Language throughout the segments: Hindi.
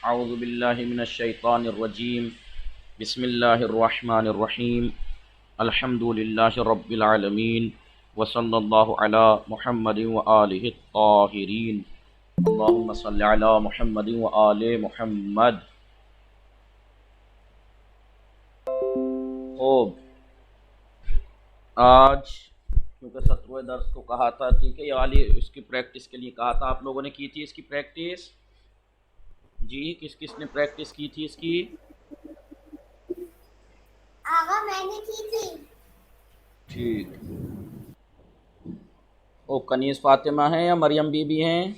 अऊज़ु बिल्लाहि मिनश शैतानिर रजीम। बिस्मिल्लाहिर रहमानिर रहीम। अल्हम्दुलिल्लाहि रब्बिल आलमीन व सल्लल्लाहु अला मुहम्मदिन व आलिहि त्ताहिरीन। अल्लाहुम्मा सल्लि अला मुहम्मदिन व आले मुहम्मद। खूब, आज क्योंकि सत्रहवें दर्स को कहा था, ठीक है, ये वाली इसकी प्रैक्टिस के लिए कहा था, आप लोगों ने की थी इसकी प्रैक्टिस? जी, किस किस ने प्रैक्टिस की थी इसकी? आगा मैंने की थी। ठीक। ओ, कनीस फातिमा हैं या मरियम बीबी हैं?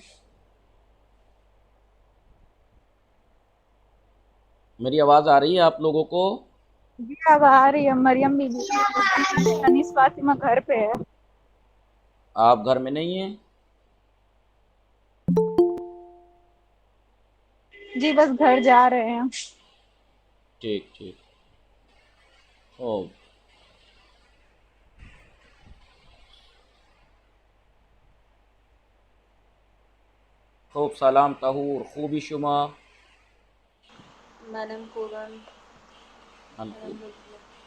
मेरी आवाज़ आ रही है आप लोगों को? जी अब आ रही है। मरियम बीबी अनीस फातिमा घर पे है। आप घर में नहीं हैं? जी बस घर जा रहे हैं। ठीक ठीक। ओ, खूब सलाम तहूर खूबी शुमा। Manam Kogan, हम Manam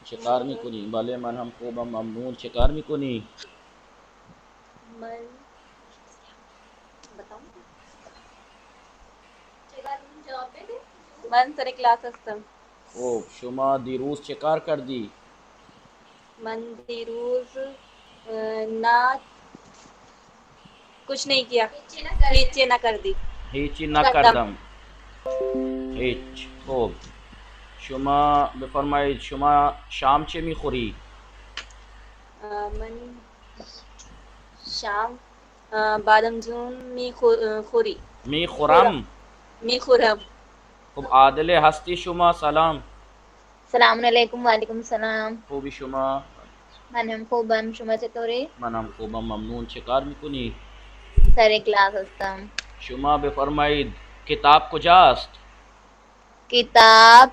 शिकार में कुनी भले मन हम को बम ममनून शिकार में कुनी। Man, बताऊं? Man सारे क्लास असतम। ओ, शुमा दिरूस शिकार कर दी। मन रोज ना कुछ नहीं किया, नीचे ना कर दी, हिच न कदम। करदम। हिच खूब। शुमा बेफरमाइज शुमा शाम चे मी खुरी। मन शाम बादम जून खुरी मी खुरम। खुरम मी खुरम। खूब आदले हस्ती शुमा सलाम। सलामुअलैकुम वालेकुम सलाम। खूबी शुमा। मनम खूबम शुमा चतुरे मन हम को बम ममनून शिकार में कुनी। सारे क्लास हस्तम। शुमा बेफरमाइद किताब कुजास्त? किताब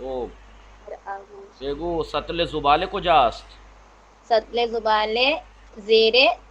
ओ, बेगू सतले जुबाले कुजास्त? सतले जुबाले जेरे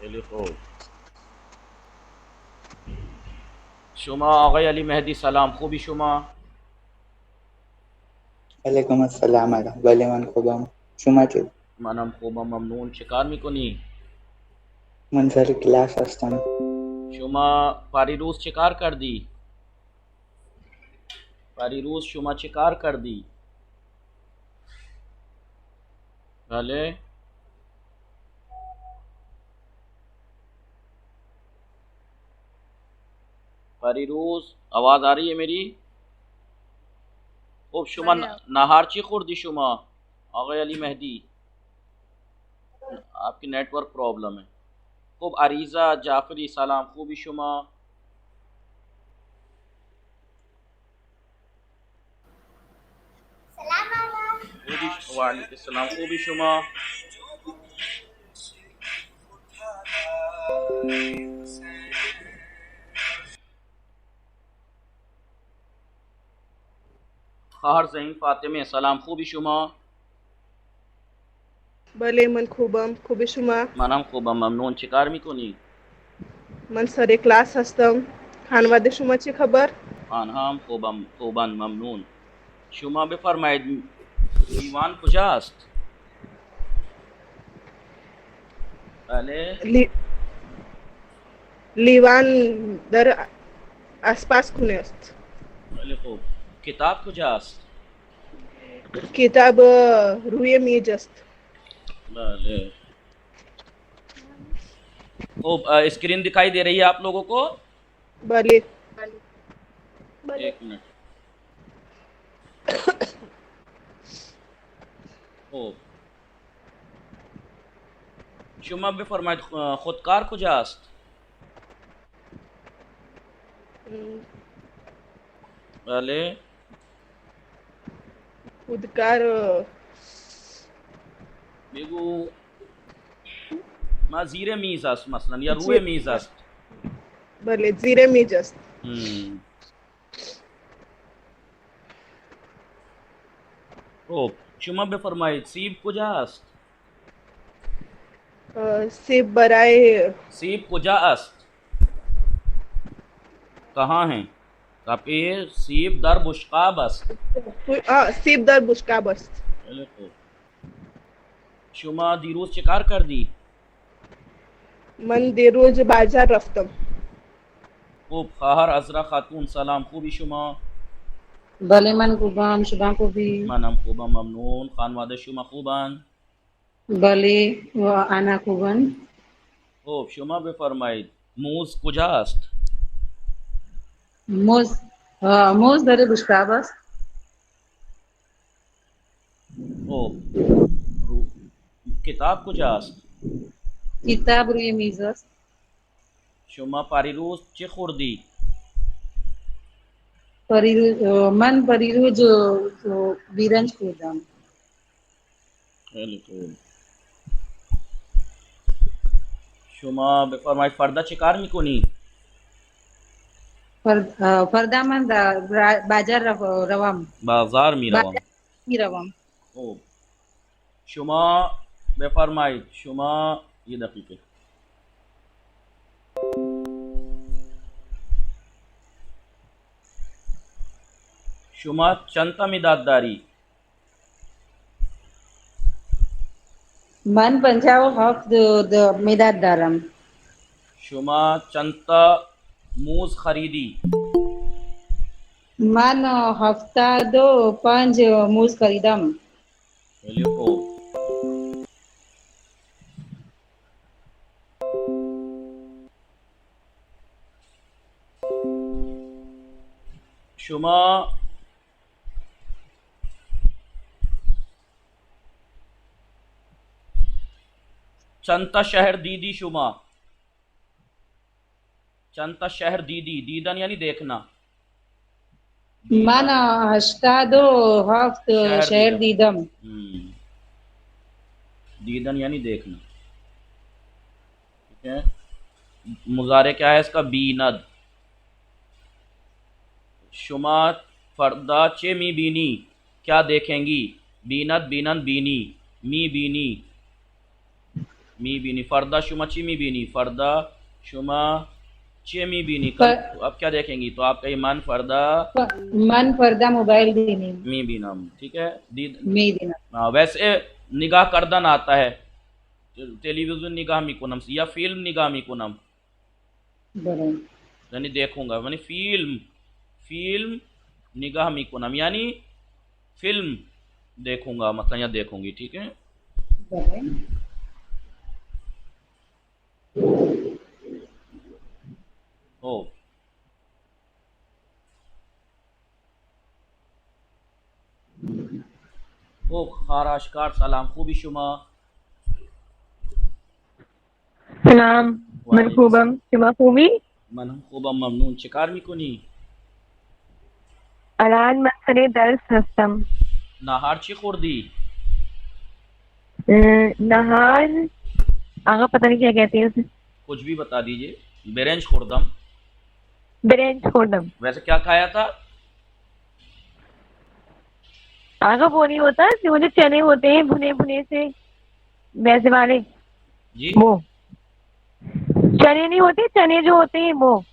खैली खूब। शुमा आग़ाई अली मेहदी सलाम खूबी शुमा। वालेकुम अस्सलाम भले मन खुबम शुमा चु मन हम को बम ममनून शिकार में कुनी। मन सर क्लास असतम शुमा पारीरूस शिकार कर दी। पारीरूस शुमा शिकार कर दी। भले पारीरूस आवाज़ आ रही है मेरी? खूब शुमा नाहारची खुर्दी शुमा आग़ाई अली मेहदी। आपकी नेटवर्क प्रॉब्लम है। खूब अरीज़ा जाफरी सलाम खूबी शुमा। खूबी वालेकुम सलाम खूबी शुमा। खहर ज़हीन फातिमे सलाम खूबी शुमा। भले मन खूबम खूबी शुमा। मनम खूबम ममनून शिकार मी कुनी। मन सरे क्लास हस्तम खानवादे शुमाची खबर। आनहाम खूबम खूबन ममनून। शुमा बेफरमाइद ईवान कुजास्त? पहले लि, लिवान दर आसपास खुने अस्त। पहले खूब किताब कुजास्त? किताब रूए मीज अस्त। भले खूब। स्क्रीन दिखाई दे रही है आप लोगों को? भले एक मिनट। खूब। शुमा बेफरमाइद खुदकार कुजास्त? भले खुदकार बेगू मा जीरे मीज अस्त मसलन या रुए मीज अस्त। भले जीरे मीज अस्त। खूब। शुमा बेफरमाइद सीब कुजास्त? सिब बराए सीब कुजा अस्त? कहाँ हैं? Tapi siib dar bushqabas. सीब दर बुशका बस. चलो तो शुमा दिरोज शिकार कर दी. मन देरोज बाजार रफ्तम. खूब खाहर अजरा खातून सलाम खूबी शुमा. बले मन कुबाम शुबा को भी मनम खूबा ममनून खानवादे शुमा खूबान. बले व आना कुबन खूब शुमा बफरमाईद मूज कुजास्त. मोज मोज दरे बुशकाबस खूब किताब कुजास्त. किताब रुई मीजस शुमा पारिरोज चे खुर्दी. परिरु मन परिरु जो बीरंज कुदाम शुमा बफरमाईद फर्दा शिकार मिकुनी. फरदा मन बाजार रवाम बाजार मीरवम. बाजार रवाम खूब शुमा बफरमाईद शुमा ये दकीके शुमा चंता मिदाददारी. मन पंजाब हफ द मेदाद दारम शुमा चंता मूज खरीदी. मन हफ्ता दो पंज मूज खरीदम चलिए खूब शुमा चंता शहर दीदी. शुमा चंता शहर दीदी. दीदन यानी देखना. मन हफ्ता दो हफ्त शहर दीदम दीदन यानी देखना. ठीक है. मुजारे क्या है इसका? बीनद. शुमा फर्दा चे मी बीनी क्या देखेंगी. बीनद बीनन बीनी मी बीनी मी बीनी. फर्दा शुमा ची मी बीनी. फर्दा शुमा चे मी बीनी. अब क्या देखेंगी? तो आपका ये मन फर्दा मोबाइल देने मी बीनम. ठीक है. मी देना वैसे निगाह करदन आता है. टेलीविजन निगाह मिकुनम या फिल्म निगाह मिकुनम यानी देखूंगा. यानी फिल्म निगाह मिकुनम यानी फिल्म देखूंगा मतलब या देखूंगी. ठीक है. ओ ओ खाराशकार सलाम खूबी शुमा. सलाम मनखूबम शुमा खूबी. मनम खूबम ममनून शिकार मिकुनी. अलान मनसरे दर्स हस्तम. नाहार ची खुर्दी. नहार आगा पता नहीं क्या कहते हैं उसे. कुछ भी बता दीजिए. बेरेंज खुर्दम. ब्रेंच खोडम. वैसे क्या खाया था? आगा वो नहीं होता कि वो जो चने होते हैं भुने भुने से वैसे वाले जी. वो चने नहीं होते. चने जो होते हैं वो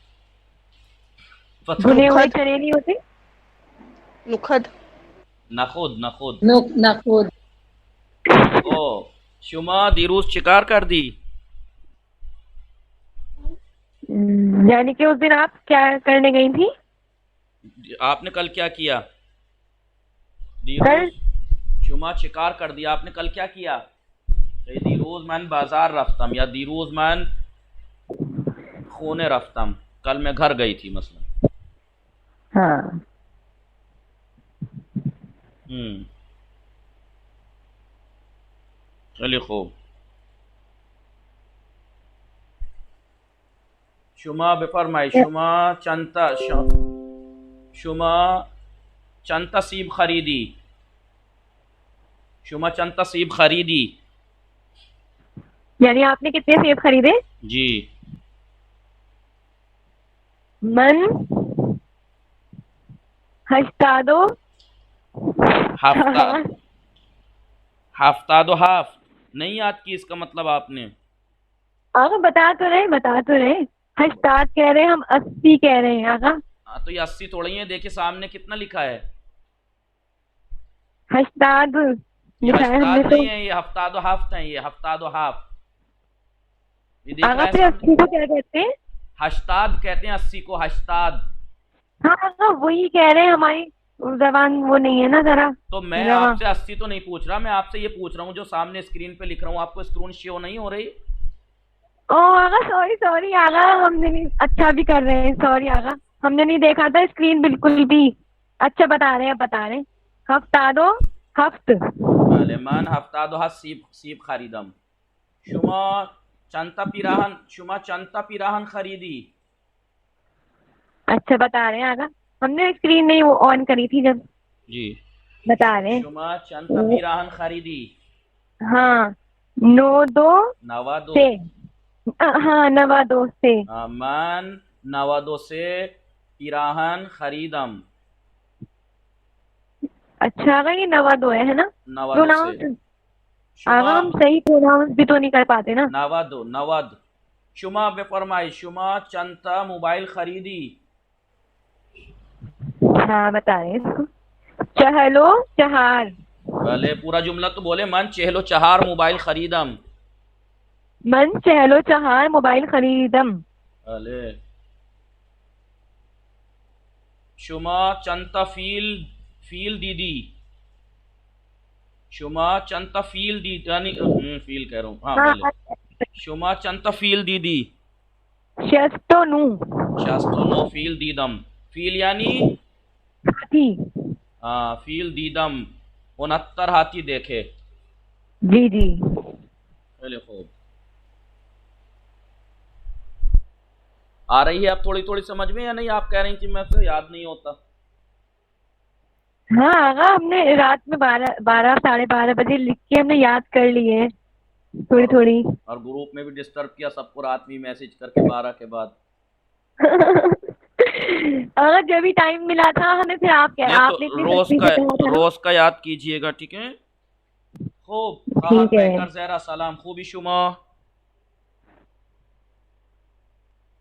भुने हुए चने नहीं होते. नुखद. नखुद. नखुद. ओ शुमा दिरूज शिकार कर दी. यानी कि उस दिन आप क्या करने गई थी? आपने कल क्या किया? कल शुमा शिकार कर दिया. आपने कल क्या किया? दिरोज मन बाजार रफ्तम या दिरोज मन खूने रफ्तम. कल मैं घर गई थी मसलन. हाँ. चलिए खूब. शुमा बेफरमाई शुमा चंता सीब खरीदी. शुमा चंता सीब खरीदी. यानी आपने कितने सेब खरीदे? जी. मन हफ्ता दो हफ्ता दो हाफ नहीं याद की इसका मतलब आपने. आप बता तो रहे. हस्ताद कह रहे हैं, हम 80 कह रहे हैं आगा। हाँ तो ये 80 थोड़ी है, देखिए सामने कितना लिखा है। हस्ताद ये लिखा है हमने हफ्ताद तो। नहीं है, ये हफ्तादो हाफ्त है, ये हफ्तादो हाफ। ये देख आगा रहा है फिर सामने। 80 को क्या कहते हैं? हश्ताद कहते हैं 80 को, हश्ताद। हाँ आगा वही कह रहे हैं, हमारी जबान वो नहीं है ना जरा तो मैं रवा। आपसे 80 तो नहीं पूछ रहा, मैं आपसे ये पूछ रहा हूँ जो सामने स्क्रीन पे लिख रहा हूँ, आपको स्क्रीन शो नहीं हो रही? ओ आगा सॉरी सॉरी आगा, हमने नहीं, अच्छा भी कर रहे हैं, सॉरी आगा, हमने नहीं देखा था स्क्रीन बिल्कुल भी। अच्छा बता रहे हैं, बता रहे हैं। हफ्ता दो हफ्त। भले मन हफ्तादो हा सीब सीब खरीदम। शुमा चंता पिराहन खरीदी। अच्छा बता रहे हैं आगा, हमने स्क्रीन नहीं वो ऑन करी थी जब। जी। बता रहे हैं। शुमा चंता पिराहन खरीदी। हाँ, नो दो नवा दो। से। हाँ नवा दो से। मन नवादो से पिराहन खरीदम। अच्छा आगा ये नवा दो है ना? नवादो से। प्रोनाउंस शुमा आगा हम सही प्रोनाउंस भी तो नहीं कर पाते ना। नवादो नवद। शुमा पे फरमाई, शुमा चंता मोबाइल खरीदी। हाँ बता रहे हैं इसको। चहलो चहार। भले पूरा जुमला तो बोले, मन चहलो चहार मोबाइल खरीदम। मन चहलो चहार मोबाइल खरीदम। भले शुमा चंता फील फील दीदी। शुमा चंता फील दी यानी फील कह रहा हूँ, हाँ हाँ भले। शुमा चंता फील दीदी। शस्तो नु। शास्तो नो फील दीदम। फील यानी हाथी। हाँ, फील दीदम 69 हाथी देखे। जी जी। चलिए खूब आ रही है अब थोड़ी थोड़ी समझ में या नहीं? आप कह रही थी मैं तो याद नहीं होता। हाँ आगा हमने रात में 12 साढ़े 12 बजे लिख के हमने याद कर ली है थोड़ी थोड़ी। और ग्रुप में भी डिस्टर्ब किया सबको रात में मैसेज करके 12 के बाद। अगर जब भी टाइम मिला था हमें, फिर नहीं आपने तो इतनी सख्ती से कहा था ना। रोज का याद कीजिएगा, ठीक है? खूब हाँ ठीक है। पैकर जहरा सलाम खूबी शुमा।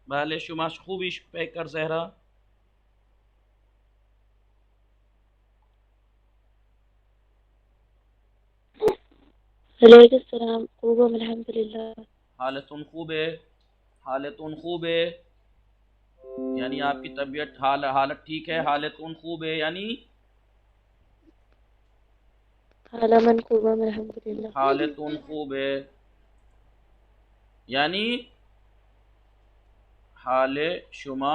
भले शुमा खूबी पैकर जहरा। वालेकुम खूब अल्हम्दुलिल्लाह। हालतुन खूब है, हालतुन खूब है यानी आपकी तबीयत हालत ठीक है। हालतुन खूब है यानी हालमन खूब अल्हम्दुलिल्लाह। हालतुन खूब है यानी हाले शुमा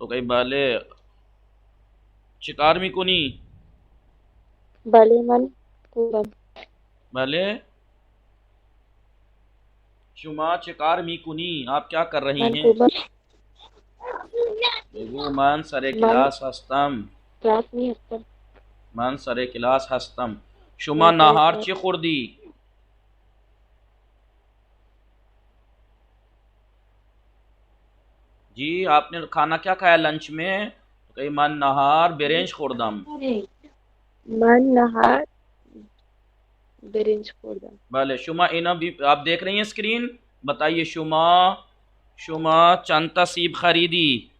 तो कई बाले शिकार में कुनी। बाले मन खूब भले शुमा चिकार मी कुनी, आप क्या कर रही मन हैं? खूब बेगू मन सरे मन क्लास हस्तम। क्लास में हस्तम। मन सरे क्लास हस्तम। शुमा नाहार ची खुर्दी। जी आपने खाना क्या खाया लंच में? तो कई मन नहार बेरेंज खुर्दम। मन नहार बेरेंज खुर्दम। भले शुमा इना भी आप देख रही हैं स्क्रीन, बताइए शुमा शुमा चंता सीब खरीदी।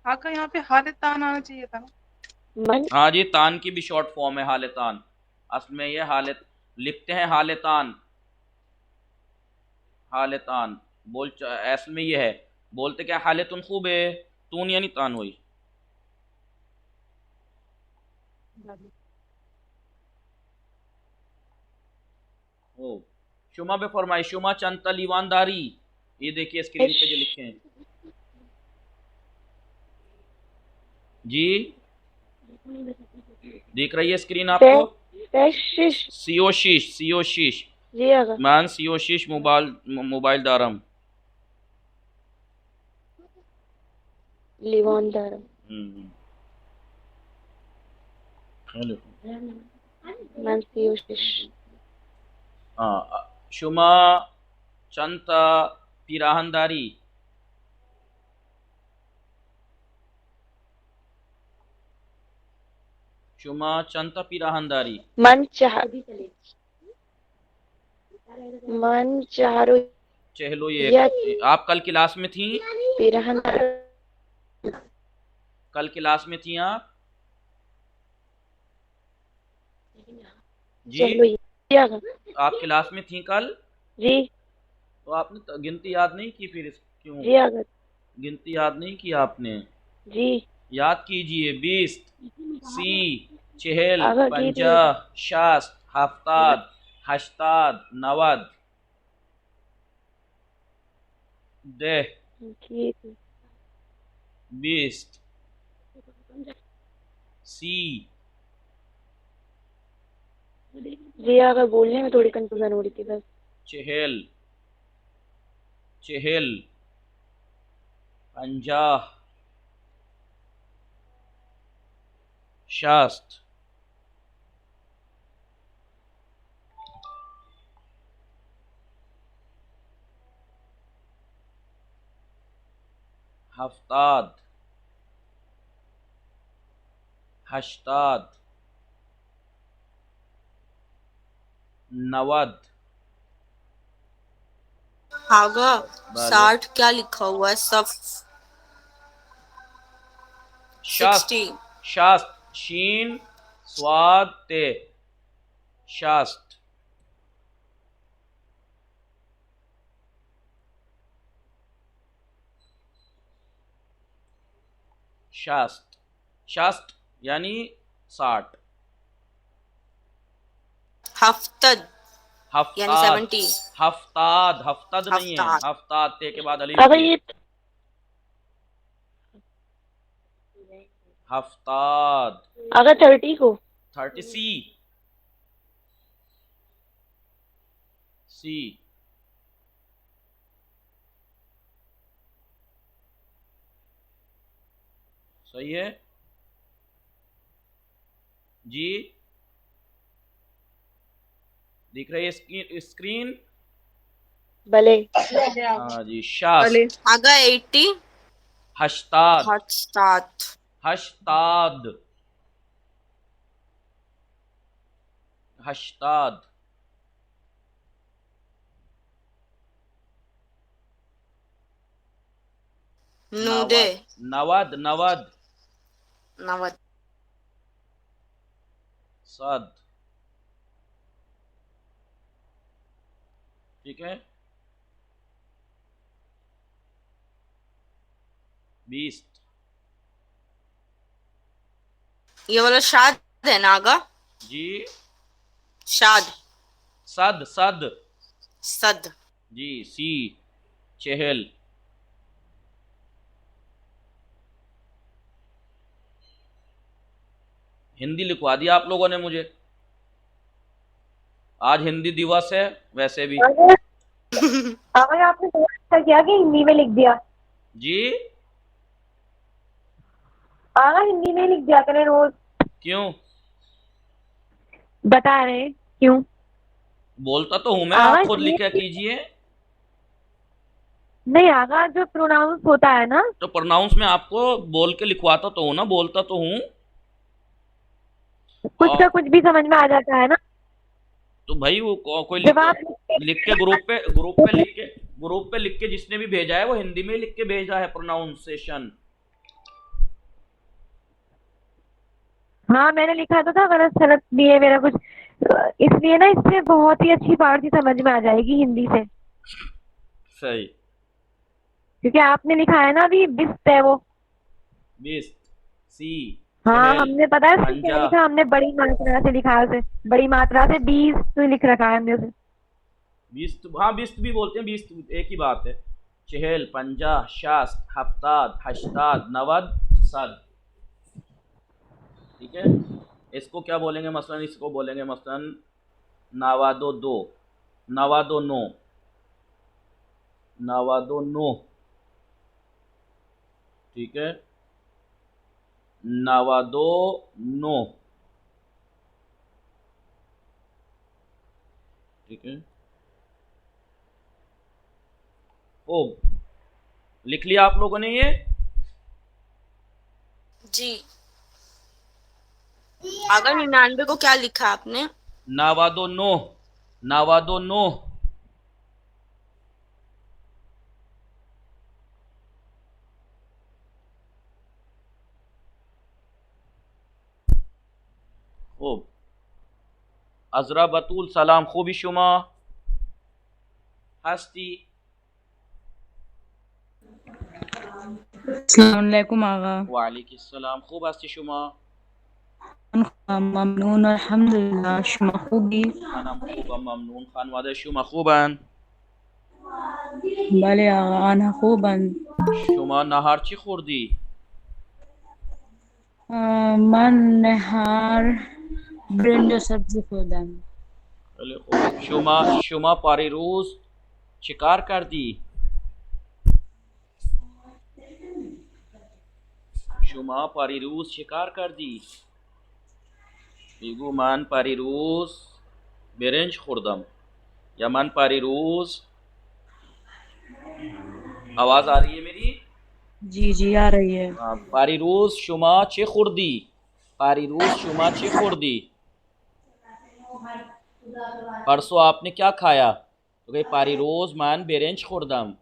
आका यहाँ पे हाल तान आना चाहिए था। मन हाँ जी, तान की भी शॉर्ट फॉर्म है हालतान। असल में ये हालत लिखते हैं हालतान, हालतान बोल असल में ये है, बोलते क्या हालतुन खूब है, तून यानी तान हुई। ओ शुमा पे फरमाई शुमा चंता लीवानदारी। ये देखिए स्क्रीन पे जो लिखे हैं जी, दिख रही है स्क्रीन आपको? सियोशिश सियोशिश जी आगा। मान सियोशिश मोबाइल दारम। लीवान दारम। हेलो मन पीयूष शुमा चंता पिराहंदारी शुमा चंता पिराहंदारी मन चारो चहलो ये आप कल क्लास में थी? पिरहन कल क्लास में थी आप? जी चलो ये आप क्लास में थी कल? जी तो आपने गिनती याद नहीं की फिर क्यों? जी अगर गिनती याद नहीं की आपने? जी याद कीजिए। 20 सी चहल अगर की थी। 50 60 70 80 90 10 ठीक 20 सी जी अगर बोलने में थोड़ी कंफ्यूजन हो रही थी बस। चहल चहल 50 60 70 80 90 आगा 60 क्या लिखा हुआ है? सब 60 शास्त शीन स्वाद ते शास्त शास्त शास्त यानी 60 हफ्तद यानी हफ्ताद 70 हफ्ताद हफ्ताद नहीं है, हफ्ताद। हफ्ताद ते के बाद अलिफ अगर है। ये हफ्ताद अगर 30 को 30 सी सी सही है जी? दिख रही है स्क्रीन? भले हाँ जी। शास्त भले आगा 80 हश्ताद हफ्ताद हश्ताद हश्ताद नूदे नवद नवद 90 सद ठीक है। 20 ये वाला शाद है ना आगा? जी शाद सद सद सद जी सी चहल हिंदी लिखवा दिया आप लोगों ने मुझे। आज हिंदी दिवस है वैसे भी। अगर आपने बहुत अच्छा किया कि हिंदी में लिख दिया। जी आगा हिंदी में लिख दिया करें रोज। क्यों? बता रहे क्यों? बोलता तो हूं मैं, आगा आप खुद इसलिए लिखा कीजिए। नहीं आगा जो प्रोनाउंस होता है ना, तो प्रोनाउंस में आपको बोल के लिखवाता तो हूं ना, बोलता तो हूं। कुछ का कुछ भी समझ में आ जाता है ना। तो भाई वो कोई जब आप लिख के ग्रुप पे लिख के जिसने भी भेजा है वो हिंदी में लिख के भेजा है प्रोनाउंसिएशन। हाँ मैंने लिखा तो था गलत सलत भी है मेरा कुछ, इसलिए ना इससे बहुत ही अच्छी फारसी समझ में आ जाएगी हिंदी से। सही। क्योंकि आपने लिखा है ना अभी बिस्त है वो। बिस्त सी हाँ चहल, हमने पता है इसमें क्या पंजा। लिखा, हमने बड़ी मात्रा से लिखा है उसे, बड़ी मात्रा से 20 लिख रखा है हमने उसे। बिस्त, हाँ बिस्त भी बोलते हैं, बिस्त एक ही बात है। चहल पंजा शास्त हफ्ताद हश्ताद नवद सद। ठीक है। इसको क्या बोलेंगे मसलन? इसको बोलेंगे मसलन नवादो दो, नवादो नो, नवादो नो। ठीक है। नवादो नो ठीक है। ओ, लिख लिया आप लोगों ने ये? जी। अगर 99 को क्या लिखा आपने? नावादो नो, नावादो नो। खूब। अजरा बतूल सलाम खूबी शुमा हस्ती। अस्सलामुअलैकुम आगा। वालेकुम सलाम खूब हस्ती शुमा। ममनून अल्हम्दुलिल्लाह शुमा खूबी। खाना खूबा ममनून खानवादे शुमा खूबन। बले आगा आना खूबन। शुमा नहार ची खुर्दी? मन नहार ब्रिंजो सब्जी खुदन। शुमा शुमा पारी रोज शिकार कर दी? शुमा पारी रोज शिकार कर दी? बिगू मन पारी रोज बेरेंज खुर्दम या मन पारी रोज। आवाज आ रही है मेरी? जी जी आ रही है। पारी रोज शुमा चे खुर्दी? पारी रोज शुमा चे खुर्दी? परसों आपने क्या खाया? तो कहे पारी रोज मान बेरेंज खुर्दम।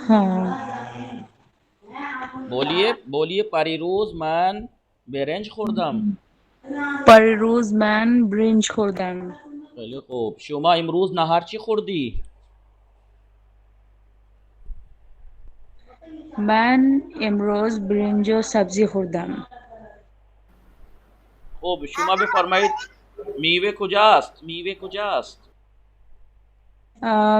हाँ बोलिए बोलिए, पारी रोज मान बेरेंज खुर्दम। पर रोज मैन ब्रिंज खुर्दन। पहले खूब। शुमा इमरूज नहार ची खुर्दी? मैन इमरोज ब्रिंजो सब्जी खुर्दन। खूब। शुमा बे फरमाइद मीवे कुजास्त? मीवे कुजास्त?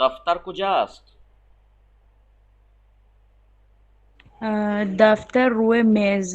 दफ्तर कुजास्त? दफ्तर रोए मेज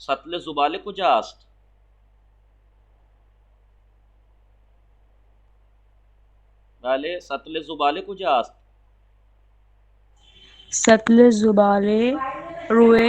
सतले जुबाले कुजास्त? बले सतले जुबाले कुजास्त? सतले जुबाले रोए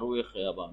रूए खयाबान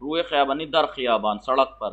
रूए खयाबानी दर खयाबान सड़क पर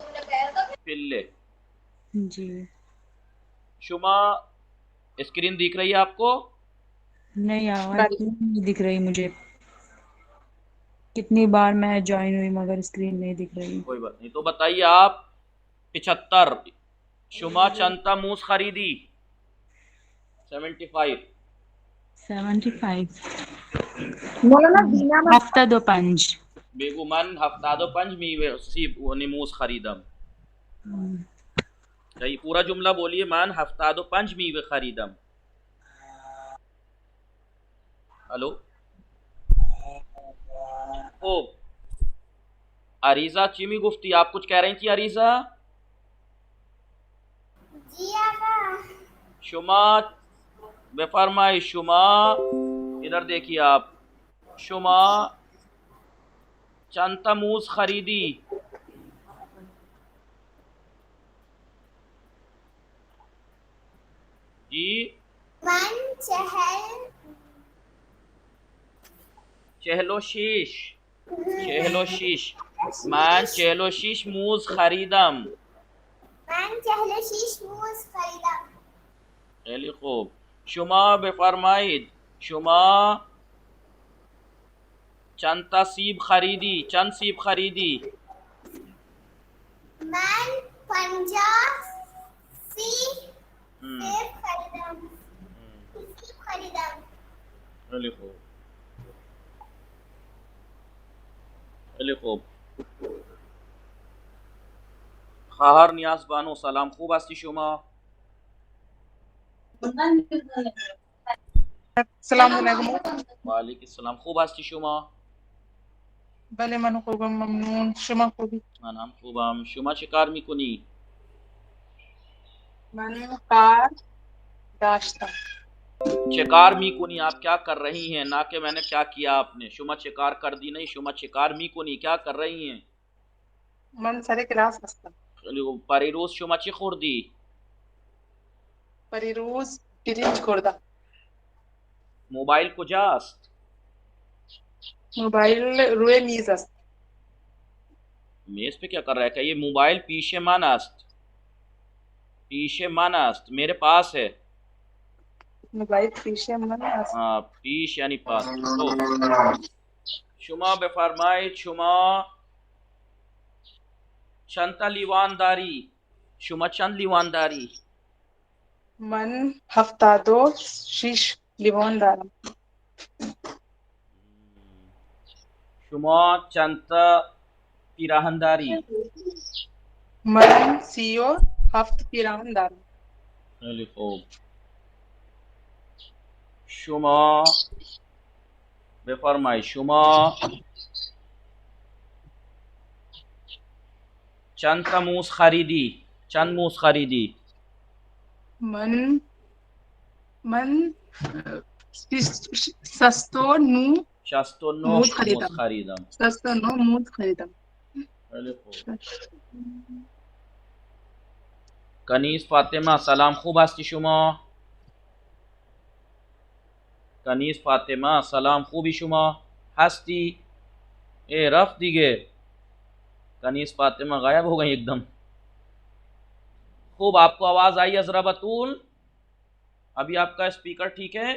पिल्ले। जी शुमा स्क्रीन दिख रही है आपको? नहीं आवाज नहीं दिख रही मुझे। कितनी बार मैं ज्वाइन हुई मगर स्क्रीन नहीं दिख रही। कोई बात नहीं। तो बताइए आप 75 शुमा चंता मूस खरीदी? 75 75 हफ्ता दो पंज। बेगुमन हफ्तादो पंज मीवे मूस खरीदम। सही पूरा जुमला बोलिए। मान हफ्तादो पंज मीवे खरीदम। हेलो ओ अरीजा चिमी गुफ्ती, आप कुछ कह रही थी अरीजा? शुमा बेफरमाई शुमा इधर देखिए आप। शुमा चंता मूस खरीदी? जी चहलो शीश, चहलो शीश। मैं चहलो शीश मूज खरीदम। चलिए खूब। शुमा बेफरमाइद शुमा चंता सीब खरीदी? चंद सीब खरीदी? चलिए खूब, चलिए खूब। खाहर नियाज बानो सलाम खूब हस्ती शुमा। वालेकुम सलाम खूब हस्ती शुमा। बले मनु खूबम ममनून शुमा खूबी। नाम खूबम शुमा शिकार मिकुनी? मनु कार दाश्ता। शिकार मिकुनी आप क्या कर रही हैं, ना कि मैंने क्या किया आपने। शुमा शिकार कर दी नहीं, शुमा शिकार मिकुनी क्या कर रही हैं? मन सरे क्लास हस्ता। परीरोज शुमा ची खुर्दी? परिरूज पिरिंज खुर्दा। मोबाइल कुजास्त? मोबाइल रुए मीज अस्त। मेज पे क्या कर रहा है? क्या ये मोबाइल पीछे मानास्त? पीछे मानास्त मेरे पास है। मोबाइल पीछे मन अस्त। हाँ, पीश यानी पास। तो शुमा बेफरमाए शुमा चंता लीवानदारी, शुमा चंद लीवानदारी। मन हफ्ता दो शीश लिवोन दारम। शुमा चंता पिराहंदारी। मन सीओ हफ्त पिराहन दारम। खैली खूब। शुमा बेफरमाए शुमा चंद तमूस खरीदी, चंद मूस खरीदी। मन मन सस्तो नू शस्तो नो मूज मूस खरीदम। खरीदम। सस्तो नो मूज खरीदम। खैली खूब। कनीस फातिमा सलाम खूब हस्ती शुमा। कनीस फातिमा सलाम खूबी शुमा हस्ती। ए रफ दिगे। कनीस फातिमा गायब हो गई एकदम। खूब, आपको आवाज आई अजरा बतूल? अभी आपका स्पीकर ठीक है?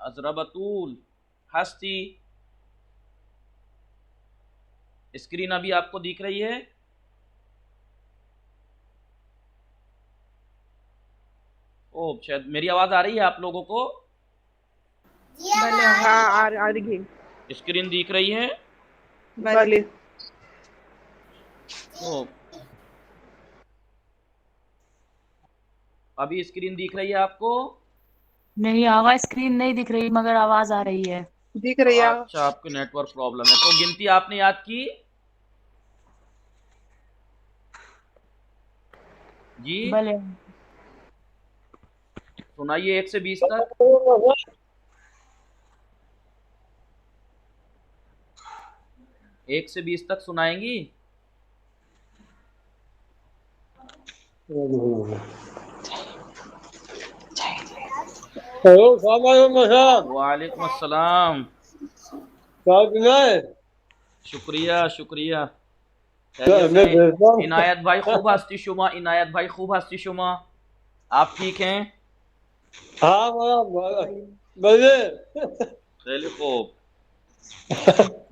अजरा बतूल हस्ती, स्क्रीन अभी आपको दिख रही है? ओ शायद मेरी आवाज आ रही है आप लोगों को? भले हाँ आ रही है। स्क्रीन दिख रही है? भले ओ अभी स्क्रीन दिख रही है आपको? नहीं आवाज स्क्रीन नहीं दिख रही मगर आवाज आ रही है। दिख रही है। अच्छा, आपकी नेटवर्क प्रॉब्लम है। तो गिनती आपने याद की जी? भले सुनाइए 1 से 20 तक। 1 से 20 तक सुनाएंगी? वालेकुम अस्सलाम। शुक्रिया शुक्रिया। इनायत भाई खूब हस्ती शुमा, इनायत भाई खूब हस्ती शुमा। आप ठीक हैं? हाँ चलिए खूब।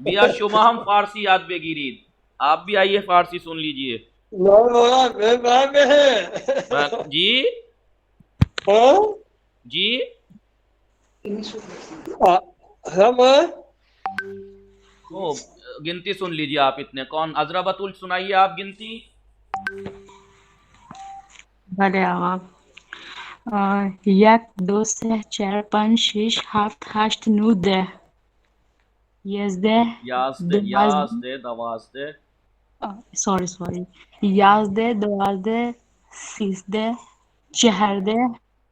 बिया शुमा हम फारसी याद बेगिरीद, आप भी आइए फारसी सुन लीजिए। जी जी खूब, गिनती सुन लीजिए आप इतने। कौन? अजरा बतुल सुनाइए आप गिनती। भले आवा 1 2 3 4 5 6 7 8 9 10 11 yazde 12 sorry 11 12 13 14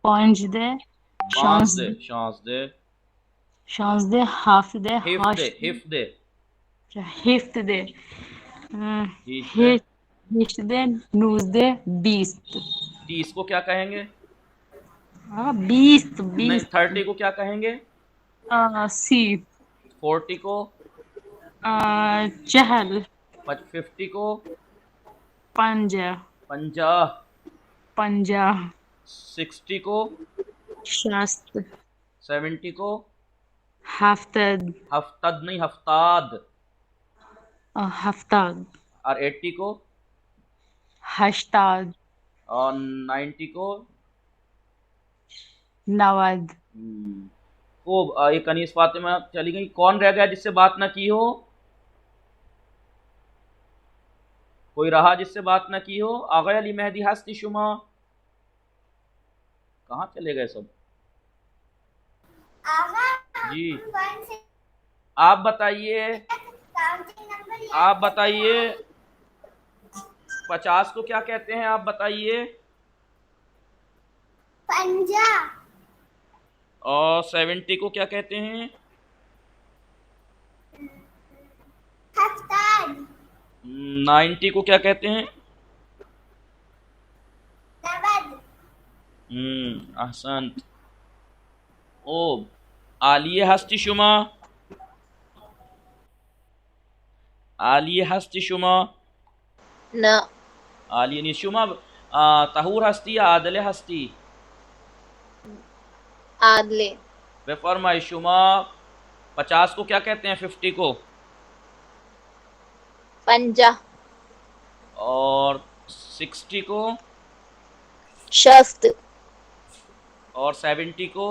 15 16 16 17 17 hifde 18 19 20 30 को क्या कहेंगे? 20 नहीं, 30 को क्या कहेंगे? सी 40 को? चहल 50 को? 50 60 को? 60 70 को? हफ्तद नहीं, हफ्ताद। हफ्ताद। और 80 को? हश्ताद। और 90 को? नवाद। खूब। ये कनीस फातिमा चली गई। कौन रह गया जिससे बात ना की हो? कोई रहा जिससे बात ना की हो? आगे अली मेहदी हस्ती शुमा कहाँ चले गए सब? जी आप बताइए, आप बताइए 50 को क्या कहते हैं? आप बताइए। 50। और 70 को क्या कहते हैं? 90 को क्या कहते हैं? ahsan. ओ आलिये हस्ती शुमा, आलिये हस्ती शुमा, न आलिये नहीं शुमा। तहूर हस्ती या आदले हस्ती? आदले। वे फरमाए शुमा 50 को क्या कहते हैं? 50 को? पंजा। और 60 को? शस्त। और 70 को?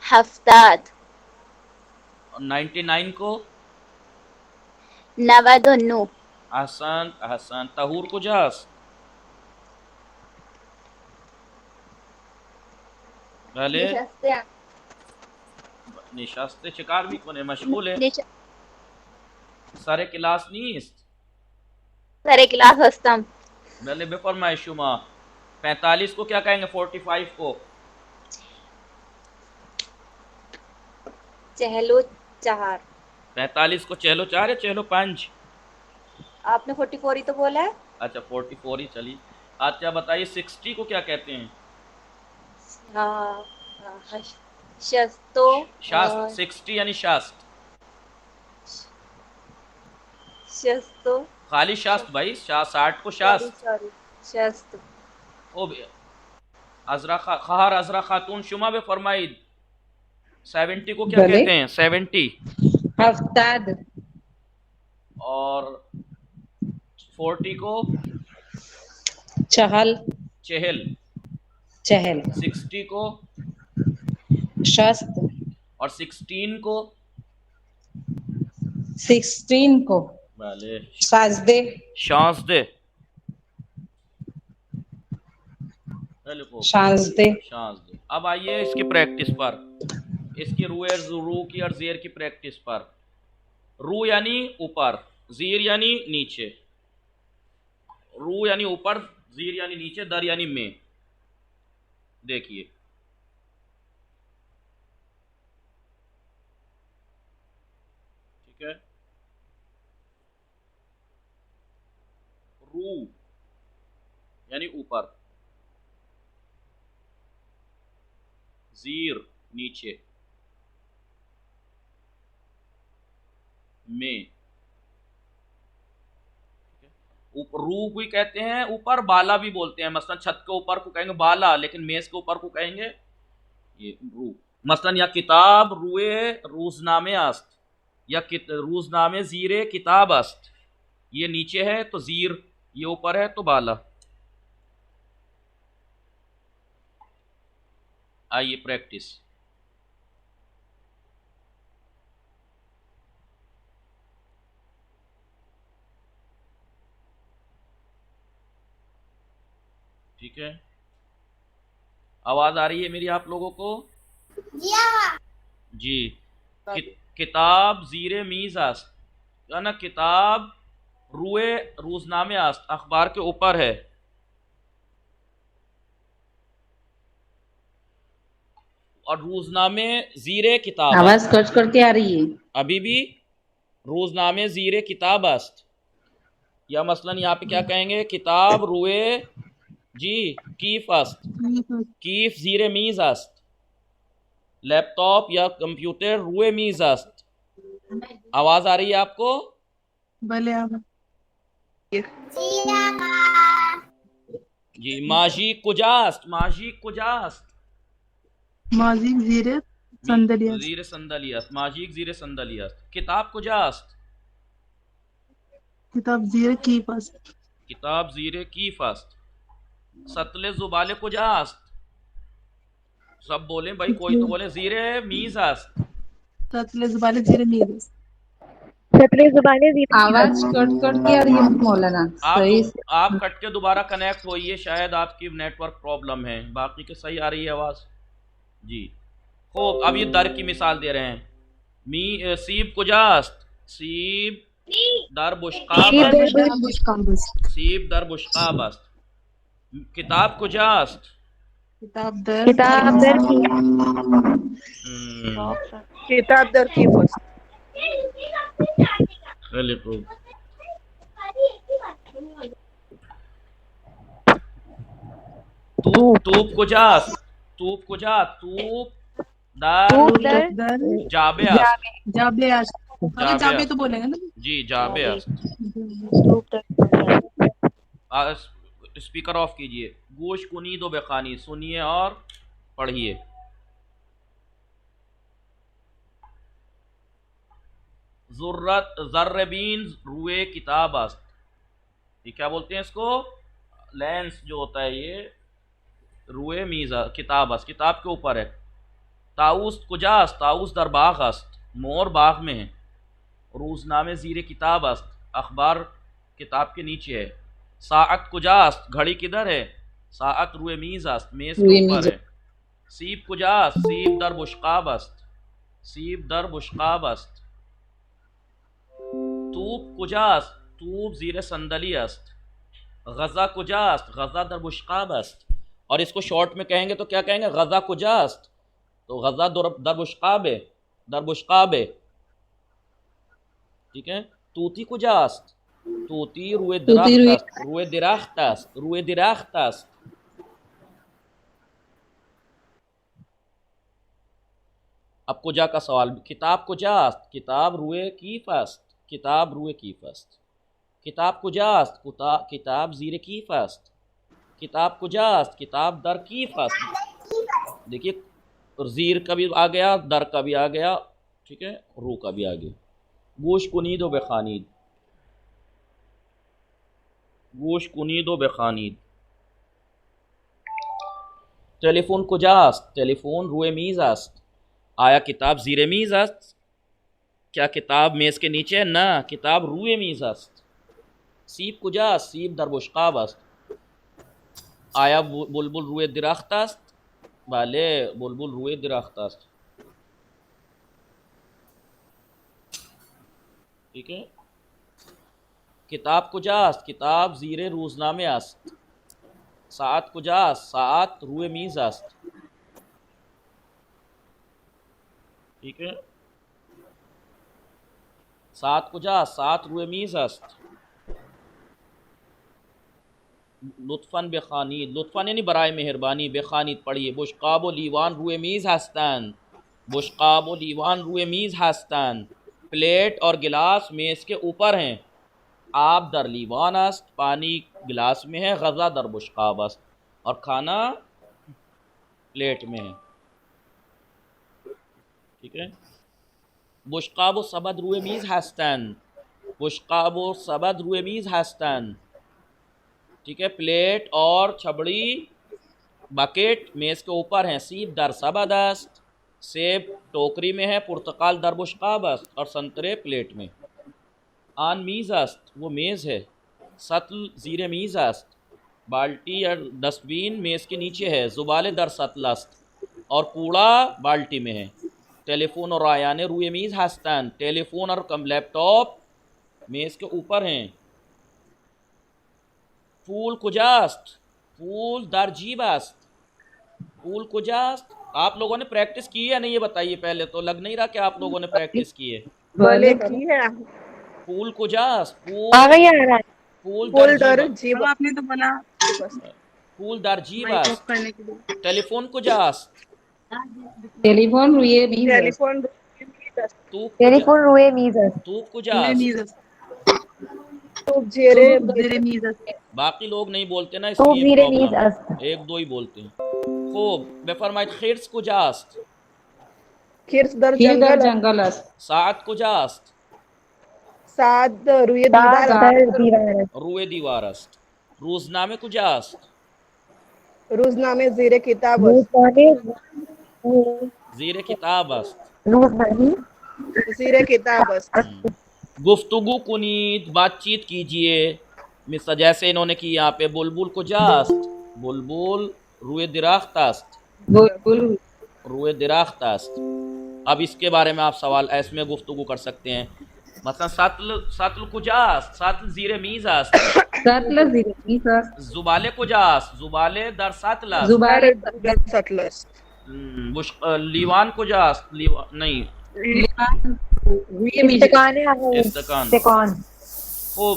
हफ्ताद। और 99 को? नवादुन्नु। ahsan ahsan. तहूर को जास भले निशास्ते शिकार भी कोने मशगूल है सारे क्लास नीस्त सारे क्लास हस्तम भले बेफरमाए शुमा 45 को क्या कहेंगे? 45 को? चहलो चार। 45 को चहलो चार है चहलो पांच? आपने 44 ही तो बोला है। अच्छा 44 ही चली। अच्छा बताइए 60 को क्या कहते हैं? शस्तो शास्त। 60 यानी शास्त। शस्तो खाली शास्त भाई, 60 को शास्त। शस्त ओ अजरा खहार अजरा खातून शुमा बे फरमाइद 70 को क्या कहते हैं? 70 हफ्ताद। और 40 को? चहल। चहल। चहल। 60 को? शस्त। और 16 को? 16 को भले साजदे। शांसदे। शांसदे। शांसदे। अब आइए इसकी प्रैक्टिस पर, इसकी रू की और जेर की प्रैक्टिस पर। रू यानी ऊपर, जीर यानी नीचे। रू यानी ऊपर, जीर यानी नीचे, दर यानी में। देखिए ठीक है। रू यानी ऊपर, जीर नीचे, में। रू भी कहते हैं ऊपर, बाला भी बोलते हैं। मसलन छत के ऊपर को कहेंगे बाला, लेकिन मेज के ऊपर को कहेंगे ये रू। मसलन या किताब रुए रोजनामे अस्त, या रोजनामे जीरे किताब अस्त। ये नीचे है तो जीर, ये ऊपर है तो बाला। आइए प्रैक्टिस। ठीक है, आवाज आ रही है मेरी आप लोगों को? जी। किताब जीरे मीज आस्त, या ना किताब रुए रोजनामे आस्त, अखबार के ऊपर है। और रोजनामे जीरे किताब, आवाज कट करके आ रही है अभी भी। रोजनामे जीरे किताब अस्त, या मसलन यहाँ पे क्या कहेंगे? किताब रुए जी कीफ अस्त, कीफ जीरे मीज अस्त। लैपटॉप या कंप्यूटर रुए मीज अस्त। आवाज आ रही है आपको? भले जी। माजी कुजास्त, माजी कुजास्त, माजी जीरे संदलिया, जीरे संदलियास्त, माजिक जीरे संदलियास्त। किताब कुजास्त, किताब जीरे की पास, किताब जीरे की फास्त। सतले जुबाले कुजास्त, सब बोले भाई, कोई तो बोले जीरे मीज आस्त। सतले जुबाले जीरे मीज, सतले जुबाने जीरे। आवाज कट करके आ रही है मौलाना। सही से आप कट के दोबारा कनेक्ट होइए, शायद आपकी नेटवर्क प्रॉब्लम है। बाकी के सही आ रही है आवाज जी। खूब। अब ये दर की मिसाल दे रहे हैं। मी सीब कुजास्त, सीब दर बुश्काबस्त, सीब दर बुश्काबस्त। किताब कुजास्त, किताब दर की। किताब दर की पास। तूप कुजास्त, तूप कुजा, तूप दर जाबे अस्त, जाबे जाबे तो बोलेंगे ना। जी जाबे अस्त। स्पीकर ऑफ कीजिए। गोश कुनी दो बेखानी, सुनिए और पढ़िए। जुर्रत जर्रबीन रुए किताब अस्त, ये क्या बोलते हैं इसको, लेंस जो होता है ये, रुए मीज़ा किताब अस्त, किताब के ऊपर है। ताउस कुजास्त, ताउस दर बाग अस्त, मोर बाग में है। रोज़नामे ज़ीरे किताब अस्त, अखबार किताब के नीचे है। साअत कुजास्त, घड़ी किधर है, साअत रुए मीज़ अस्त, मेज़ के ऊपर है। सीब कुजास्त, सीब दर बुश्काब अस्त, सीब दर बुश्काब अस्त। तूब कुजास्त, तूब ज़ीरे संदली अस्त। गज़ा कुजास्त, गज़ा दर बुश्काब अस्त। और इसको शॉर्ट में कहेंगे तो क्या कहेंगे, गज़ा कुजास्त, तो गज़ा दर बुश्काब है, दर बुश्काब है, ठीक है। तूती कुजास्त, तूती रुए दराख्त, रुए दराख्त, रुए दराख्त। अब कुजा का सवाल, किताब कुजास्त, किताब रुए कीफ अस्त, किताब रुए कीफ अस्त। किताब कुजास्त, किताब ज़ीरे कीफ अस्त। किताब कुजास्त, किताब दर कीफ अस्त। देखिए ज़ीर का भी आ गया, दर का भी आ गया, ठीक है, रू का भी आ गया। गोश कुनीद व बेखानीद, गोश कुनीद व बेखानीद। टेलीफोन कुजास्त, टेलीफोन रुए मीज़ अस्त। आया किताब ज़ीरे मीज़ अस्त, क्या किताब मेज़ के नीचे है, ना, किताब रुए मीज़ अस्त। सीब कुजास्त, सीब दर बुश्काब अस्त। आया बुलबुल रुए दरख्त अस्त, बाले बुलबुल रुए दरख्त अस्त, ठीक है। किताब कुजास्त, किताब ज़ीरे रोज़नामे अस्त। सात कुजास्त, सात रुए मीज़ अस्त, ठीक है। सात कुजास्त, सात रुए मीज़ अस्त। लुत्फ़न बेखानीद, लुत्फ़न यानी बराए मेहरबानी, बेखानीद पढ़िए। बुश्काब लीवान रुए मीज़ हस्तान, बुश्काब लीवान रुए मीज़ हस्तान। प्लेट और गिलास मेज़ के ऊपर हैं। आब दर लीवान अस्त, पानी गिलास में है। गज़ा दर बुश्काब अस्त, और खाना प्लेट में है, ठीक है। बुश्काब सबद रुए मीज़ हस्तान, बुश्काब सबद रुए मीज़ हस्तान, ठीक है। प्लेट और छबड़ी बकेट मेज़ के ऊपर हैं। सीब दर सबद अस्त, सेब टोकरी में है। पुर्तकाल दर बुश्काब अस्त, और संतरे प्लेट में। आन मीज़ अस्त, वो मेज़ है। सतल ज़ीरे मीज़ अस्त, बाल्टी और डस्टबिन मेज़ के नीचे है। ज़ुबाले दर सतल अस्त, और कूड़ा बाल्टी में है। टेलीफोन और आयाने रुए मीज़ हस्तान, टेलीफोन और लैपटॉप मेज़ के ऊपर हैं। फूल कुजास्त, फूल दर जीब अस्त, फूल कुजास्त। आप लोगों ने प्रैक्टिस की है नहीं, ये बताइए पहले तो, लग नहीं रहा कि आप लोगों ने प्रैक्टिस की है। बोले की है। फूल कुजास्त, फूल फूल दर जीब, आपने तो बोला फूल दर जीब अस्त। टेलीफोन कुजास्त, टेलीफोन रुए मीज़ अस्त, टेलीफोन टेलीफोन रुए मीज़ अस्त, तूप कुजास्त, तूप ज़ीरे मीज़ अस्त। बाकी लोग नहीं बोलते ना, तूप इसलिए ज़ीरे मीज़ अस्त, एक दो ही बोलते हैं। खूब बेफरमाइश। खिर्स कुजास्त, खिर्स दर जंगल अस्त। सात कुजास्त, साद रुए दीवार, रुए दीवार अस्त। रोज़नामे कुजास्त, रोज़नामे ज़ीरे किताब, ज़ीरे किताब अस्त, ज़ीरे किताब अस्त। गुफ्तगू कुनीद, बातचीत कीजिए। मिसा जैसे इन्होंने की यहाँ पे। बुलबुल कुजास्त, बुलबुल रुए दरख्त अस्त, बुलबुल रुए दरख्त अस्त। अब इसके बारे में आप सवाल ऐसे में गुफ्तगू कर सकते हैं। मतलब सतल कुजास्त, सतल ज़ीरे मीज़ अस्त, सतल ज़ीरे मीज़ अस्त। ज़ुबाले कुजास्त, ज़ुबाले दर सतल अस्त, ज़ुबाले दर सतल अस्त। लीवान कुजास्त, नहीं, इस्तकान। खूब।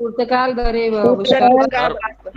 पुर्तगाल दरे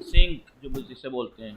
सिंक जो जिसे बोलते हैं.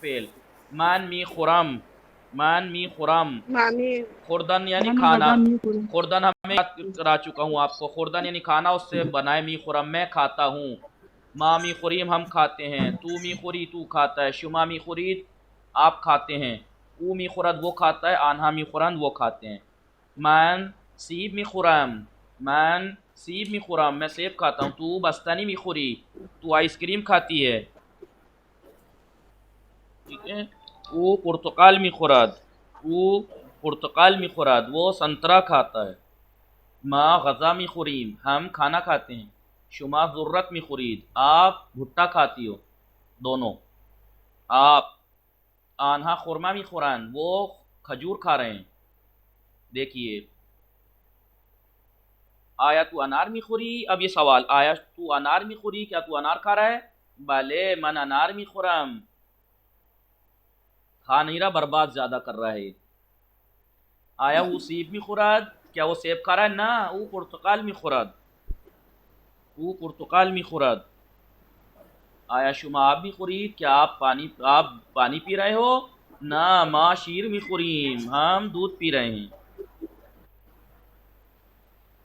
फेल मान मी खुरम खुर्दन यानी खाना. खुर्दन हमें करा चुका हूँ आपको. खुर्दन यानी खाना, उससे बनाए मी खुरम मैं खाता हूँ. माँ मी खुरीम हम खाते हैं. तू मी खुरी तू खाता है. शुमा मी खुरीद आप खाते हैं. ऊ मी खुरद वो खाता है. आन्हा मी खुरन वो खाते हैं. मान सीब मी खुरम मैं सेब खाता हूँ. तू बस्तानी मी खुरी तू आइसक्रीम खाती है. ठीक है. वो पुर्तकाल मी खुराद वो संतरा खाता है. माँ गज़ा मी खुरीम हम खाना खाते हैं. शुमा ज़ुर्रत मी खुरीद आप भुट्टा खाती हो. दोनों आप. आन्हा खुरमा मी खुरान वो खजूर खा रहे हैं. देखिए आया तू अनार मी खुरी. अब ये सवाल, आया तू अनार मी खुरी, क्या तू अनार खा रहा है? भले मन अनार मी खुरम. खा नहीं रहा, बर्बाद ज्यादा कर रहा है. आया वो सेब मी खुराद, क्या वो सेब खा रहा है? ना, वो पुर्तकाल मी खुराद. आया शुमा आप भी खुरीद, क्या आप पानी पी रहे हो? ना, माँ शीर मी खुरीम हम दूध पी रहे हैं.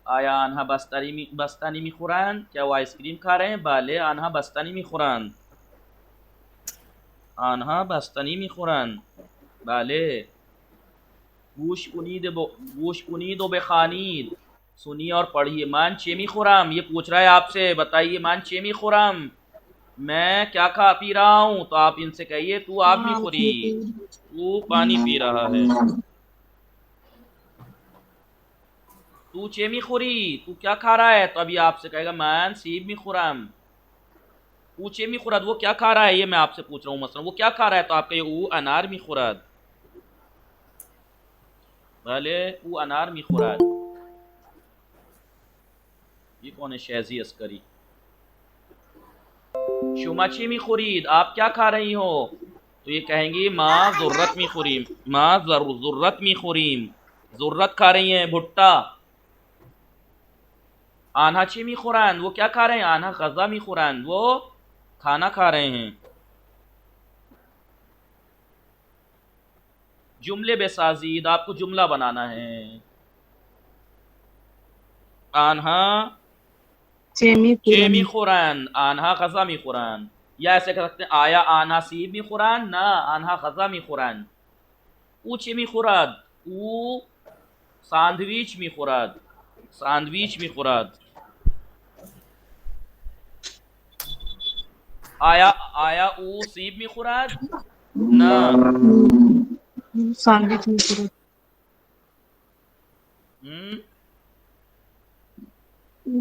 आया आन्हा बस्तानी मी खुरान, क्या वो आइसक्रीम खा रहे हैं? बाले आन्हा बस्तानी मी खुरान बाले. गूश उनीद बेखानीद सुनिए और पढ़िए. मान चेमी खुराम ये पूछ रहा है आपसे, बताइए मान चेमी खुराम मैं क्या खा पी रहा हूँ? तो आप इनसे कहिए तू आप भी खुरी तू पानी पी रहा है. तू चेमी खुरी तू क्या खा रहा है? तो अभी आपसे कहेगा मान सीब मी खुराम. वो चेमी खुराद वो क्या खा रहा है, ये मैं आपसे पूछ रहा हूँ. मसलन वो क्या खा रहा है, तो आप कहिए वो अनार मी खुराद. भले वो अनार मी खुराद. ये कौन है? शहजी अस्करी. शुमा चेमी खुरीद आप क्या खा रही हो? तो ये कहेंगी माँ ज़ुर्रत मी खुरीम ज़ुर्रत खा रही हैं भुट्टा. आन्हा चेमी खुरान वो क्या खा रहे हैं? आन्हा गज़ा मी खुरान वो खाना खा रहे हैं. जुमले बेसाजीद आपको जुमला बनाना है. आन्हा चेमी खुरान आन्हा गज़ा मी खुरान. या ऐसे कह सकते हैं आया आन्हा सीब मी खुरान, ना आन्हा गज़ा मी खुरान. ऊ चेमी खुराद ऊ सैंडविच मी खुराद. आया ऊ सीब मी खुराद, ना सैंडविच में पूरा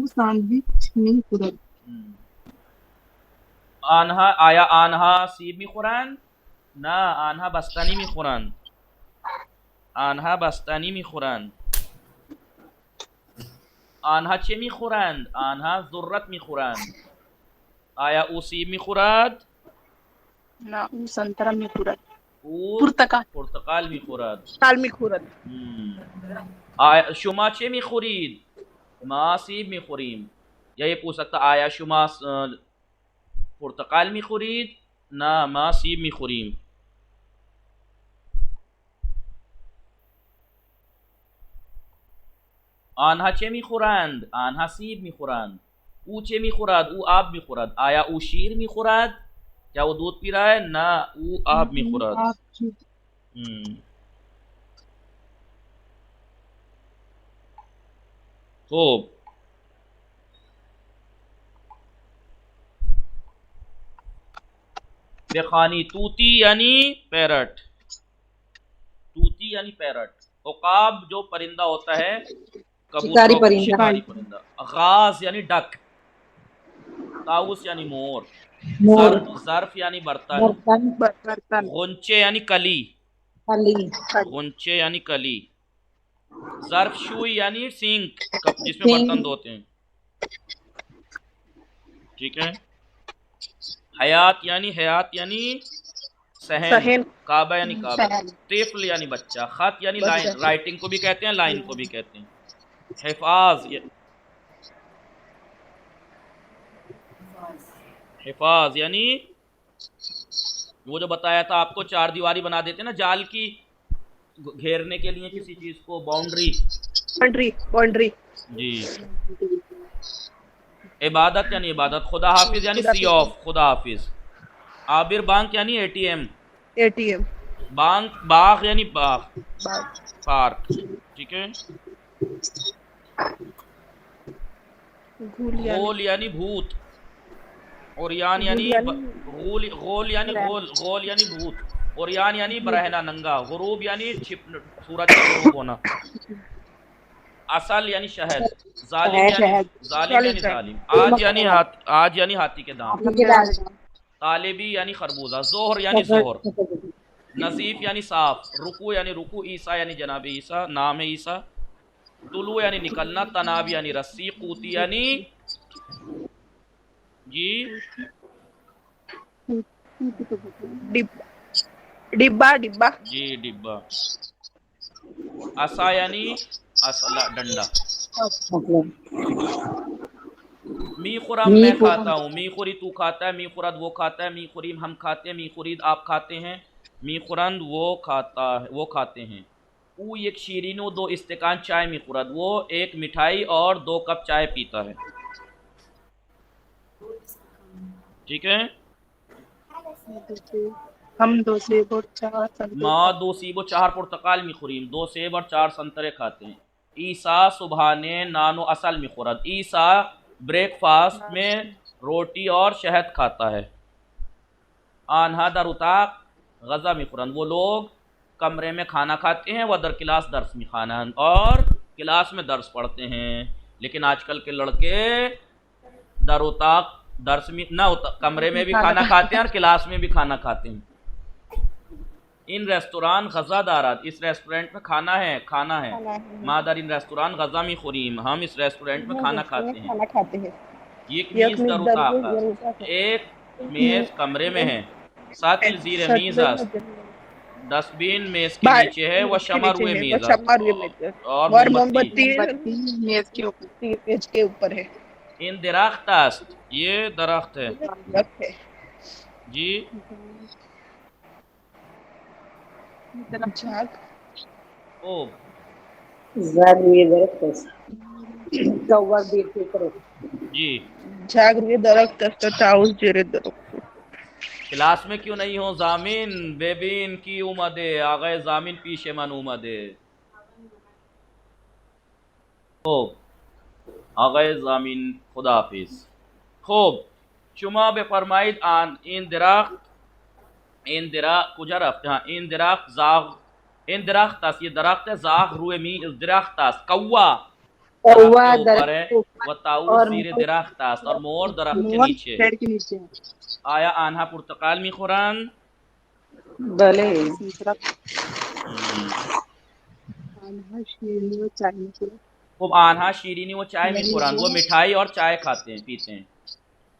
सैंडविच में पूरा. आन्हा आया आन्हा सीब मी खुरान, ना आन्हा बस्तानी मी खुरान. आन्हा चेमी खुरान आन्हा ज़ुर्रत मी खुरान. आया उसीब मिखुराद ना संतरा में पूरा पुर्तकाल मिखुराद काल मिखुरत आया शुमा चे मिखुरीद मासीब मिखुरीम। या ये पूछ सकता आया शुमा पुर्तकाल मिखुरीद ना मासीब मिखुरीम। आन्हा चे मिखुरांद आन्हा सीब मिखुरांद। ऊचे मिखुराद ऊ आब मिखुराद। आया ऊ शीर मिखुराद, क्या वो दूध पी रहा है? ना ऊ आब मिखुराद। खूब। बेखानी तूती यानी पैरट, तूती यानी पैरट। उकाब जो परिंदा होता है, शिकारी परिंदा। शिकारी परिंदा। गाज यानी डक। ताउस यानी मोर। मोर। ज़र्फ यानी बर्तन। गुंचे यानी कली, गुंचे यानी कली। ज़र्फ शुई यानी सिंक, जिसमें बर्तन धोते हैं। ठीक है। हयात यानी सहन। काबा यानी काबा। तिफ्ल यानी बच्चा। खत यानी लाइन, राइटिंग को भी कहते हैं, लाइन को भी कहते हैं। हिफाज यानी वो जो बताया था आपको, चार दीवारी बना देते हैं ना जाल की, घेरने के लिए किसी चीज को, बाउंड्री जी। इबादत यानी इबादत। खुदा हाफिज यानी सी ऑफ, खुदा हाफिज। आबिर बैंक यानी एटीएम, बाग यानी बाग, पार्क। ठीक है। गोल यानी भूत। ओरियान यानी गोल यानी भूत। ओरियान यानी बरहना नंगा। गुरूब यानी सूरज का गुरूब होना। असल यानी शहद। जालिम यानी जालिम। आज यानी हाथी के दांत। तालिबी यानी खरबूजा। जोहर यानी जोहर। नजीफ यानी साफ। रुकू यानी रुकू। ईसा यानी जनाब ईसा, नाम है ईसा। तुलू यानी निकलना। तनाब यानी रस्सी। कूती यानी जी डिब्बा जी डिब्बा। असा यानी असला, डंडा। मी खुराम मैं खाता हूँ। मी खुरी तू खाता है। मी खुरद वो खाता है। मी खुरीम हम खाते हैं। मी खुरीद आप खाते हैं। मी खुरंद वो खाते हैं। ऊ एक शीरीनो दो इस्तेकान चाय। मी खुरद वो एक मिठाई और 2 कप चाय पीता है। ठीक है। हम 2 सेब और 4 संतरे। माँ 2 सेब और 4 पुर्तकाल में खुरीम। 2 सेब और 4 संतरे खाते हैं। ईसा सुबहाने नानो असल में खुरद। ईसा ब्रेकफास्ट में रोटी और शहद खाता है। आन्हा दरुताक गज़ा में खुरन, वो लोग कमरे में खाना खाते हैं। वह दर क्लास दर्स में खाना, और क्लास में दर्स पढ़ते हैं। लेकिन आजकल के लड़के दरुताक दर्स में ना होता, कमरे में भी खाना खाते हैं और क्लास में भी खाना खाते हैं। इन रेस्तोरान गज़ा दारात, इस रेस्टोरेंट में खाना है। मादर इन रेस्तोरान गज़ा में खुरीम, हम इस रेस्टोरेंट में खाना खाते हैं। ये मीज़ दरुताक, एक मेज़ कमरे में है। साथ ही ज़ीरे मीज़ डस्टबिन मेज़ के नीचे है। वह शमर हुए मीज़ और मोमबत्ती मेज़ के ऊपर है। इन दरख्त, ये दरख्त है जी। ओ जी क्लास में क्यों नहीं हो जामिन? बेबीन की उमदे आ गए जामिन पीछे मन उमदे। ओ आ गए जामिन, खुदा हाफिज। खूब। शुमा बे फरमाइद आन इन दरख्त कुजा रफ्त। हाँ, इन दरख्त जाग, इन दरख्त ये दरख्त है। जाग रुए मी दरख्त कौवा ऊपर है। व ताऊस ज़ीरे दरख्त और मोर दरख्त के नीचे। आया आन्हा पुर्तकाल में खुरान भले। खूब। आन्हा शीरीनी वो चाय में खुरान, वो मिठाई और चाय खाते हैं, पीते हैं।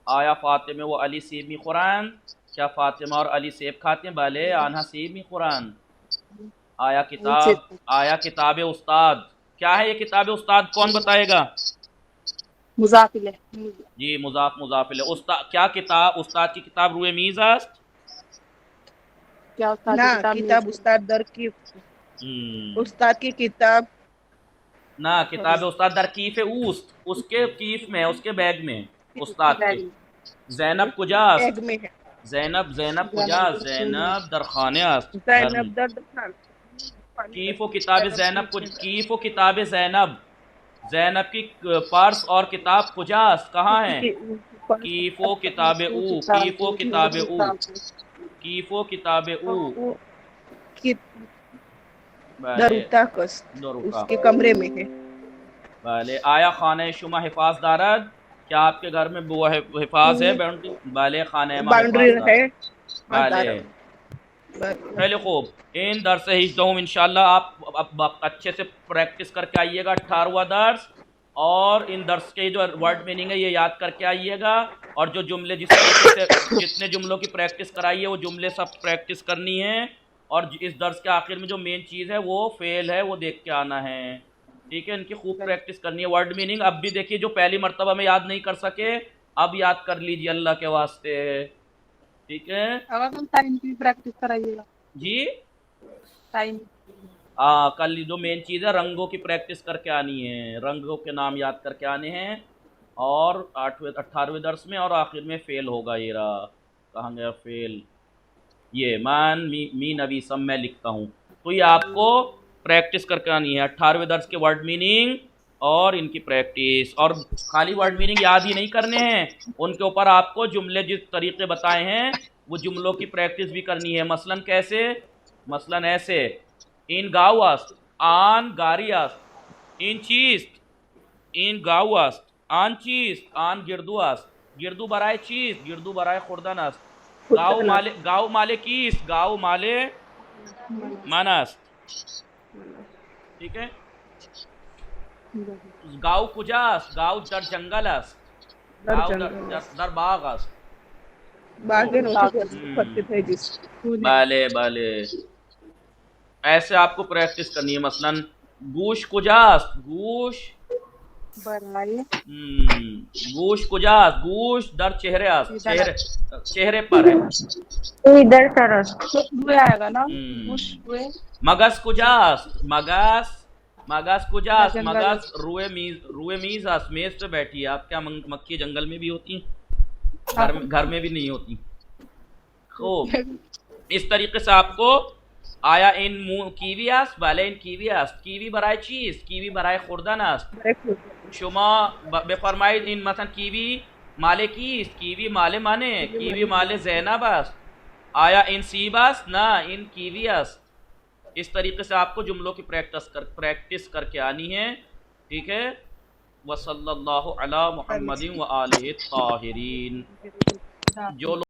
आया फातिमा व अली सीमी कुरान, क्या फातिमा और अली सेब खाते हैं? बाले आना सीमी कुरान। आया किताब उस्ताद, क्या है ये किताब उस्ताद? कौन बताएगा? मुजाफिल है जी, मुजाफिल है। उस्ताद क्या किताब? उस्ताद की किताब रुए मीज अस्त? क्या उस्ताद ना, की किताब किताब उस्ताद दर की उस्ताद की किताब ना, किताब उस्ताद दर कीफ उस्त, उसके कीफ में, उसके बैग में उस्ताद के। जैनब कुजास, बैग में है। जैनब कुजास, जैनब दरखाने अस्त। जैनब दर कीफो किताब जैनब, कीफो किताब जैनब, जैनब की पर्स और किताब कुजास कहाँ है? कीफो किताब ऊ, कीफो किताब ऊ, कीफो किताब ऊ, दरुता कस्त उसके कमरे में है। बाले आया खाने शुमा हिफाज दारद, क्या आपके घर में वो हिफाज है? बाले खाने बाउंड्री है। बाले पहले खूब इन दर्स से हिजदहूम, इंशाल्लाह आप अब अच्छे से प्रैक्टिस करके आइएगा 18वां दर्स, और इन दर्स के जो वर्ड मीनिंग है ये याद करके आइएगा, और जो जुमले जिस तरीके से जितने जुमलों की प्रैक्टिस कराई है वो जुमले सब प्रैक्टिस करनी है, और इस दर्स के आखिर में जो मेन चीज़ है वो फेल है, वो देख के आना है। ठीक है, इनकी खूब प्रैक्टिस करनी है। वर्ड मीनिंग अब भी देखिए, जो पहली मरतबा में याद नहीं कर सके अब याद कर लीजिए अल्लाह के वास्ते। ठीक है, अगर टाइम की प्रैक्टिस कराइएगा जी। टाइम कल जो मेन चीज़ है रंगों की प्रैक्टिस करके आनी है, रंगों के नाम याद करके आने हैं, और 18वें दर्स में, और आखिर में फेल होगा। ये रहा, कहाँ गया फेल? ये मान मी नबी सब मैं लिखता हूँ, तो ये आपको प्रैक्टिस करके आनी है 18वें दर्स के वर्ड मीनिंग और इनकी प्रैक्टिस। और खाली वर्ड मीनिंग याद ही नहीं करने हैं, उनके ऊपर आपको जुमले जिस तरीके बताए हैं वो जुमलों की प्रैक्टिस भी करनी है। मसलन कैसे? मसलन ऐसे, इन गाउअस्त आन गारियस्त, इन चीस्त इन गाउअस्त आन चीस्त आन गिरदुअस्त, गिरदू बराए चीज, गिरदू बराए खुर्दन अस्त, गाँव माले कीस, गाँव माले मनस्त। ठीक है, गाँव कुजास, गाँव दर जंगल अस्त, गाँव दर बाग अस्त। बाले बाले ऐसे आपको प्रैक्टिस करनी है। मसलन गूश कुजास, गूश गूश कुजास, गूश दर चेहरे अस्त, चेहरे पर है। इधर तरफ आएगा ना। मगस कुजास, मगस कुजास, मगस रुए मीज अस्त, मेज पे बैठी है। आप क्या मक्खी जंगल में भी होती हैं? घर में भी नहीं होती। खूब इस तरीके से आपको आया इन कीवियास बाले इन कीवियास, कीवी बराए चीज, कीवी बराए खुर्दनास, शुमा बेफरमाइद इन मसन कीवी माले कीस, कीवी माले माने, कीवी माले ज़ैनबास, आया इन सीबास ना इन कीवियास। इस तरीके से आपको जुमलों की प्रैक्टिस करके आनी है। ठीक है, वसल्लल्लाहु अला मुहम्मदिन व आलिहि ताहिरीन। जो